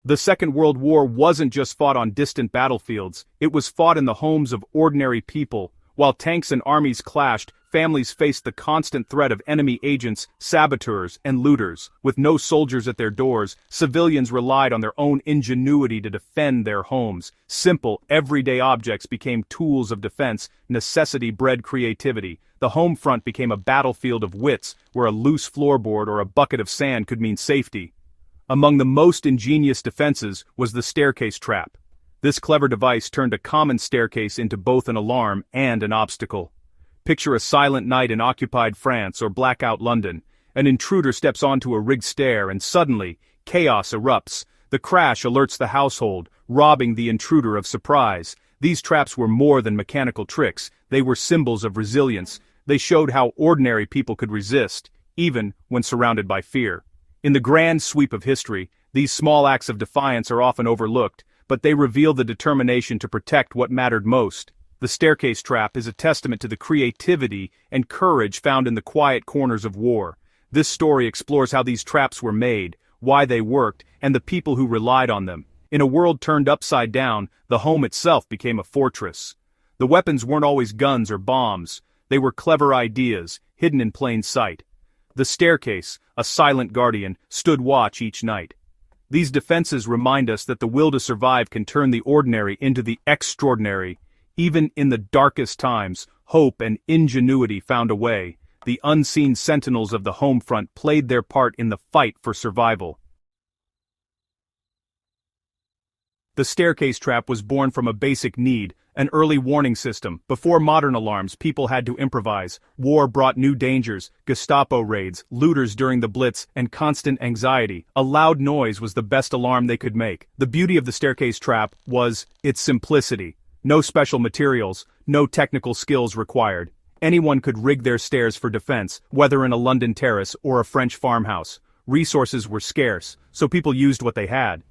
The Second World War wasn't just fought on distant battlefields, it was fought in the homes of ordinary people. While tanks and armies clashed, families faced the constant threat of enemy agents, saboteurs, and looters. With no soldiers at their doors, civilians relied on their own ingenuity to defend their homes. Simple, everyday objects became tools of defense, necessity bred creativity. The home front became a battlefield of wits, where a loose floorboard or a bucket of sand could mean safety. Among the most ingenious defenses was the staircase trap. This clever device turned a common staircase into both an alarm and an obstacle. Picture a silent night in occupied France or blackout London. An intruder steps onto a rigged stair and suddenly, chaos erupts. The crash alerts the household, robbing the intruder of surprise. These traps were more than mechanical tricks, they were symbols of resilience. They showed how ordinary people could resist, even when surrounded by fear. In the grand sweep of history, these small acts of defiance are often overlooked, but they reveal the determination to protect what mattered most. The staircase trap is a testament to the creativity and courage found in the quiet corners of war. This story explores how these traps were made, why they worked, and the people who relied on them. In a world turned upside down, the home itself became a fortress. The weapons weren't always guns or bombs. They were clever ideas, hidden in plain sight. The staircase, a silent guardian, stood watch each night. These defenses remind us that the will to survive can turn the ordinary into the extraordinary. Even in the darkest times, hope and ingenuity found a way. The unseen sentinels of the home front played their part in the fight for survival. The staircase trap was born from a basic need, an early warning system. Before modern alarms, people had to improvise. War brought new dangers, Gestapo raids, looters during the Blitz, and constant anxiety. A loud noise was the best alarm they could make. The beauty of the staircase trap was its simplicity. No special materials, no technical skills required. Anyone could rig their stairs for defense, whether in a London terrace or a French farmhouse. Resources were scarce, so people used what they had.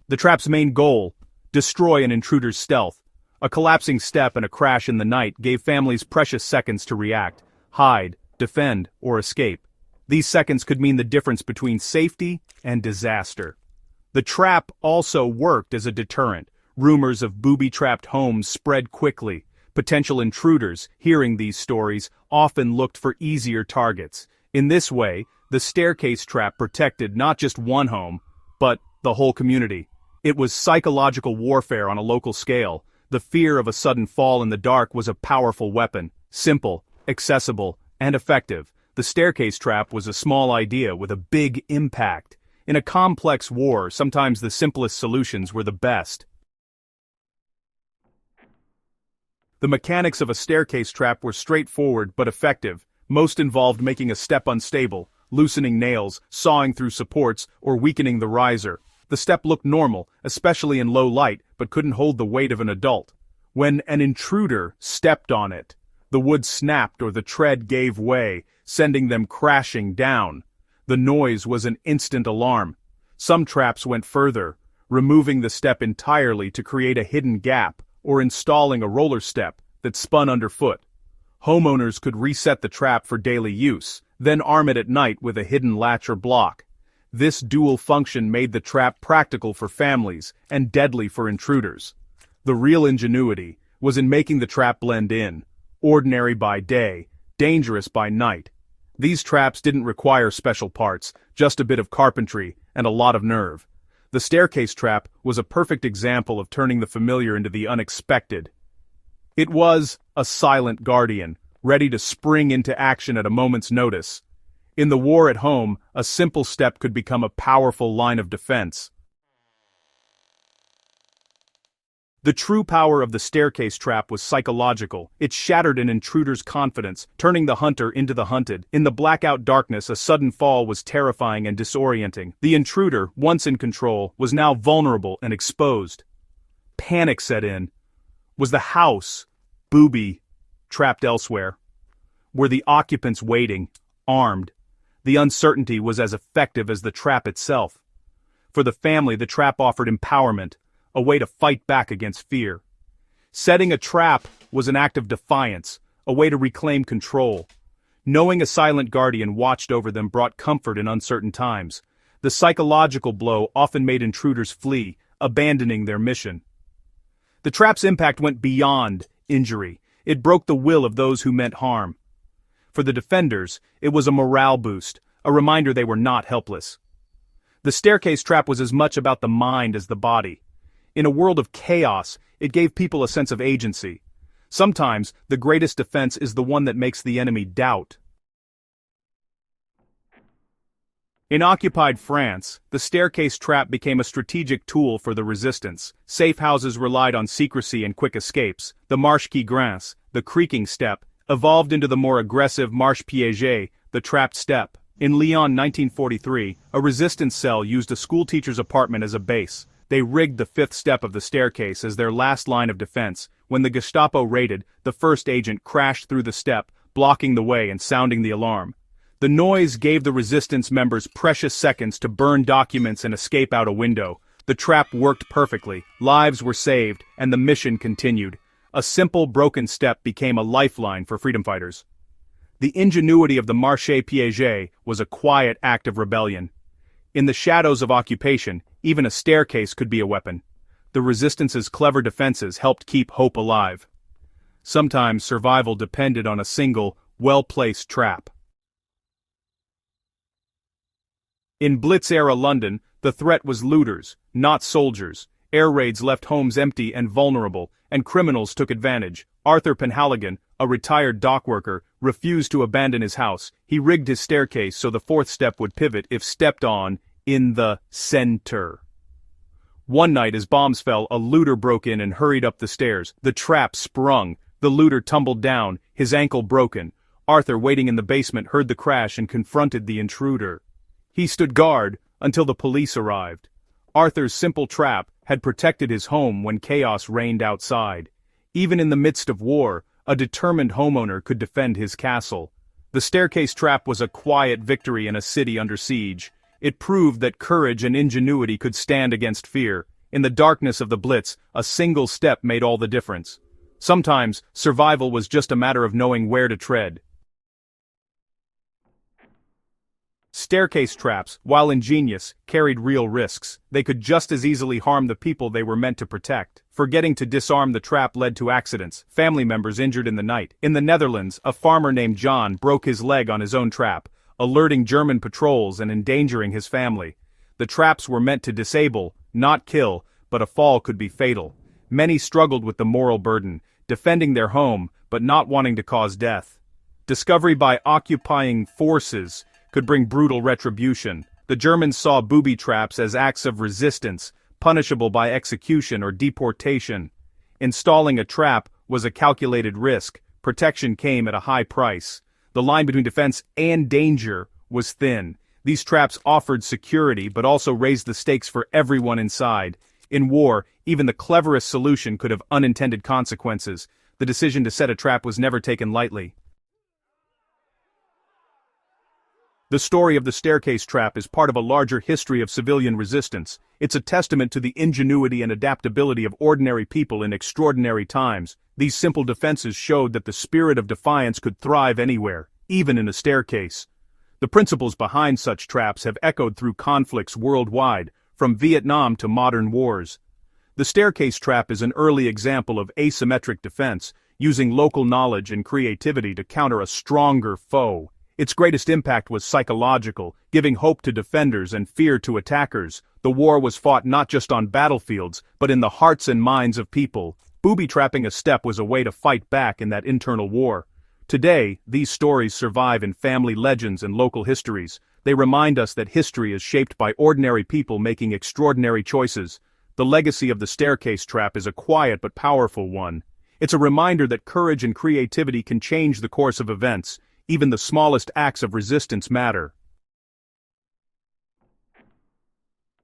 The trap's main goal: destroy an intruder's stealth. A collapsing step and a crash in the night gave families precious seconds to react, hide, defend, or escape. These seconds could mean the difference between safety and disaster. The trap also worked as a deterrent. Rumors of booby-trapped homes spread quickly. Potential intruders, hearing these stories, often looked for easier targets. In this way, the staircase trap protected not just one home, but the whole community. It was psychological warfare on a local scale. The fear of a sudden fall in the dark was a powerful weapon. Simple, accessible, and effective. The staircase trap was a small idea with a big impact. In a complex war, sometimes the simplest solutions were the best. The mechanics of a staircase trap were straightforward but effective. Most involved making a step unstable, loosening nails, sawing through supports, or weakening the riser. The step looked normal, especially in low light, but couldn't hold the weight of an adult. When an intruder stepped on it, the wood snapped or the tread gave way, sending them crashing down. The noise was an instant alarm. Some traps went further, removing the step entirely to create a hidden gap, or installing a roller step that spun underfoot. Homeowners could reset the trap for daily use, then arm it at night with a hidden latch or block. This dual function made the trap practical for families and deadly for intruders. The real ingenuity was in making the trap blend in, ordinary by day, dangerous by night. These traps didn't require special parts, just a bit of carpentry and a lot of nerve. The staircase trap was a perfect example of turning the familiar into the unexpected. It was a silent guardian, ready to spring into action at a moment's notice. In the war at home, a simple step could become a powerful line of defense. The true power of the staircase trap was psychological. It shattered an intruder's confidence, turning the hunter into the hunted. In the blackout darkness, a sudden fall was terrifying and disorienting. The intruder, once in control, was now vulnerable and exposed. Panic set in. Was the house, booby-trapped elsewhere? Were the occupants waiting, armed? The uncertainty was as effective as the trap itself. For the family, the trap offered empowerment, a way to fight back against fear. Setting a trap was an act of defiance, a way to reclaim control. Knowing a silent guardian watched over them brought comfort in uncertain times. The psychological blow often made intruders flee, abandoning their mission. The trap's impact went beyond injury. It broke the will of those who meant harm. For the defenders, it was a morale boost, a reminder they were not helpless. The staircase trap was as much about the mind as the body. In a world of chaos, it gave people a sense of agency. Sometimes, the greatest defense is the one that makes the enemy doubt. In occupied France, the staircase trap became a strategic tool for the resistance. Safe houses relied on secrecy and quick escapes. The marche qui grince, the creaking step, evolved into the more aggressive marche piégée, the trapped step. In Lyon 1943, a resistance cell used a schoolteacher's apartment as a base. They rigged the fifth step of the staircase as their last line of defense. When the Gestapo raided, the first agent crashed through the step, blocking the way and sounding the alarm. The noise gave the resistance members precious seconds to burn documents and escape out a window. The trap worked perfectly, lives were saved, and the mission continued. A simple broken step became a lifeline for freedom fighters. The ingenuity of the marche piégée was a quiet act of rebellion. In the shadows of occupation, even a staircase could be a weapon. The resistance's clever defenses helped keep hope alive. Sometimes survival depended on a single, well-placed trap. In Blitz-era London, the threat was looters, not soldiers. Air raids left homes empty and vulnerable, and criminals took advantage. Arthur Penhaligon, a retired dock worker, refused to abandon his house. He rigged his staircase so the fourth step would pivot if stepped on in the center. One night as bombs fell, a looter broke in and hurried up the stairs. The trap sprung. The looter tumbled down, his ankle broken. Arthur, waiting in the basement, heard the crash and confronted the intruder. He stood guard until the police arrived. Arthur's simple trap had protected his home when chaos reigned outside. Even in the midst of war, a determined homeowner could defend his castle. The staircase trap was a quiet victory in a city under siege. It proved that courage and ingenuity could stand against fear. In the darkness of the Blitz, a single step made all the difference. Sometimes, survival was just a matter of knowing where to tread. Staircase traps, while ingenious, carried real risks. They could just as easily harm the people they were meant to protect. Forgetting to disarm the trap led to accidents, family members injured in the night. In the Netherlands, a farmer named John broke his leg on his own trap, alerting German patrols and endangering his family. The traps were meant to disable, not kill, but a fall could be fatal. Many struggled with the moral burden, defending their home, but not wanting to cause death. Discovery by occupying forces could bring brutal retribution. The Germans saw booby traps as acts of resistance, punishable by execution or deportation. Installing a trap was a calculated risk. Protection came at a high price. The line between defense and danger was thin. These traps offered security but also raised the stakes for everyone inside. In war, even the cleverest solution could have unintended consequences. The decision to set a trap was never taken lightly. The story of the staircase trap is part of a larger history of civilian resistance. It's a testament to the ingenuity and adaptability of ordinary people in extraordinary times. These simple defenses showed that the spirit of defiance could thrive anywhere, even in a staircase. The principles behind such traps have echoed through conflicts worldwide, from Vietnam to modern wars. The staircase trap is an early example of asymmetric defense, using local knowledge and creativity to counter a stronger foe. Its greatest impact was psychological, giving hope to defenders and fear to attackers. The war was fought not just on battlefields, but in the hearts and minds of people. Booby-trapping a step was a way to fight back in that internal war. Today, these stories survive in family legends and local histories. They remind us that history is shaped by ordinary people making extraordinary choices. The legacy of the staircase trap is a quiet but powerful one. It's a reminder that courage and creativity can change the course of events. Even the smallest acts of resistance matter.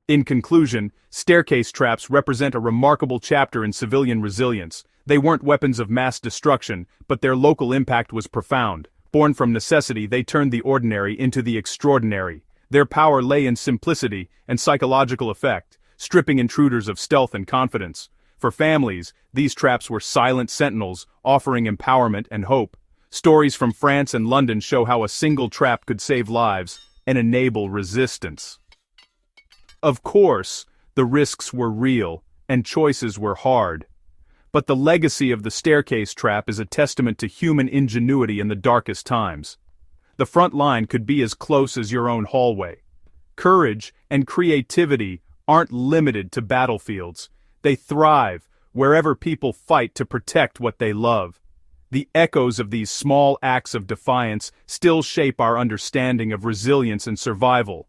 In conclusion, staircase traps represent a remarkable chapter in civilian resilience. They weren't weapons of mass destruction, but their local impact was profound. Born from necessity, they turned the ordinary into the extraordinary. Their power lay in simplicity and psychological effect, stripping intruders of stealth and confidence. For families, these traps were silent sentinels, offering empowerment and hope. Stories from France and London show how a single trap could save lives and enable resistance. Of course, the risks were real, and choices were hard. But the legacy of the staircase trap is a testament to human ingenuity in the darkest times. The front line could be as close as your own hallway. Courage and creativity aren't limited to battlefields. They thrive wherever people fight to protect what they love. The echoes of these small acts of defiance still shape our understanding of resilience and survival.